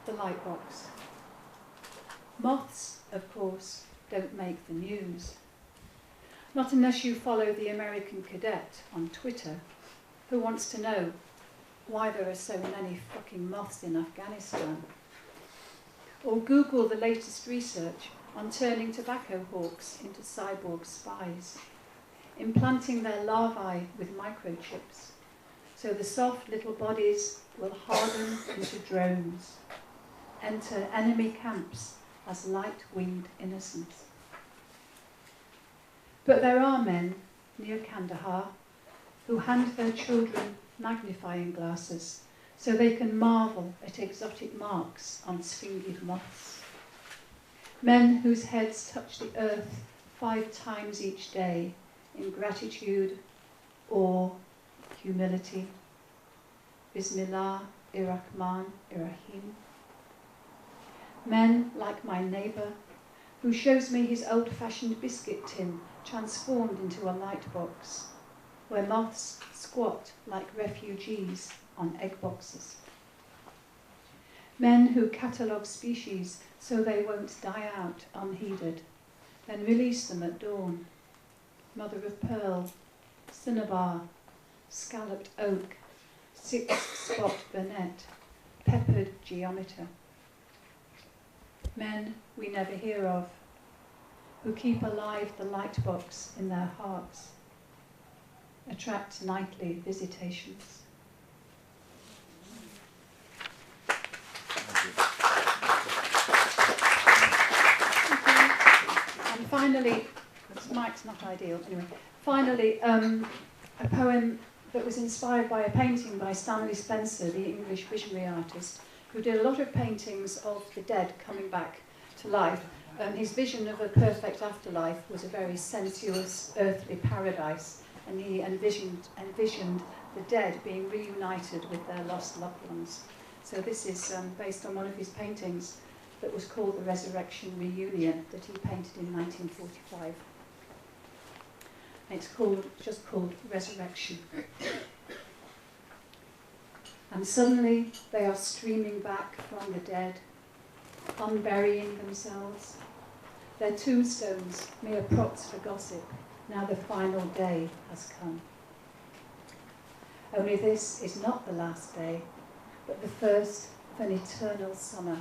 the lightbox. Moths, of course, don't make the news. Not unless you follow the American cadet on Twitter, who wants to know why there are so many fucking moths in Afghanistan. Or Google the latest research on turning tobacco hawks into cyborg spies, implanting their larvae with microchips, so the soft little bodies will harden into drones, enter enemy camps as light-winged innocents. But there are men near Kandahar who hand their children magnifying glasses so they can marvel at exotic marks on sphinxed moths. Men whose heads touch the earth 5 times each day in gratitude, awe, humility. Bismillah, Irrahman, Irrahim. Men like my neighbour, who shows me his old-fashioned biscuit tin transformed into a lightbox, where moths squat like refugees on egg boxes. Men who catalogue species so they won't die out unheeded, then release them at dawn. Mother of pearl, cinnabar, scalloped oak, 6-spot burnet, peppered geometer. Men we never hear of, who keep alive the lightbox in their hearts, attract nightly visitations. And finally, this mic's not ideal, anyway. Finally, a poem that was inspired by a painting by Stanley Spencer, the English visionary artist, who did a lot of paintings of the dead coming back to life. His vision of a perfect afterlife was a very sensuous, earthly paradise, and he envisioned the dead being reunited with their lost loved ones. So this is based on one of his paintings that was called The Resurrection Reunion, that he painted in 1945. And it's just called Resurrection. And suddenly they are streaming back from the dead, unburying themselves. Their tombstones, mere props for gossip, now the final day has come. Only this is not the last day, but the first of an eternal summer,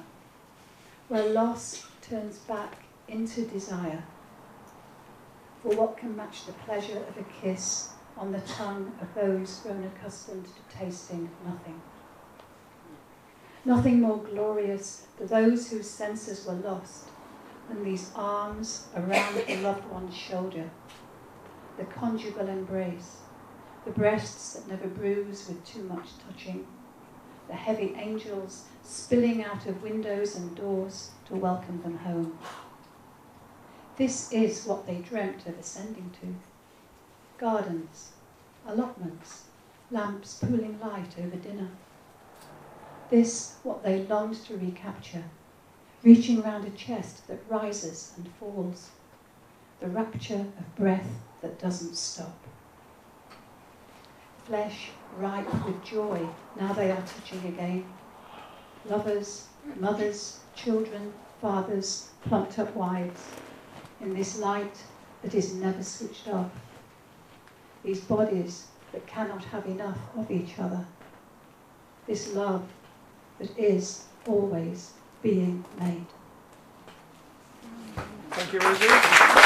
where loss turns back into desire. For what can match the pleasure of a kiss on the tongue of those grown accustomed to tasting nothing? Nothing more glorious for those whose senses were lost than these arms around the loved one's shoulder, the conjugal embrace, the breasts that never bruise with too much touching, the heavy angels spilling out of windows and doors to welcome them home. This is what they dreamt of ascending to. Gardens, allotments, lamps pooling light over dinner. This, what they longed to recapture, reaching round a chest that rises and falls, the rapture of breath that doesn't stop. Flesh ripe with joy, now they are touching again. Lovers, mothers, children, fathers, plucked up wives, in this light that is never switched off. These bodies that cannot have enough of each other. This love that is always being made. Thank you, Rosie.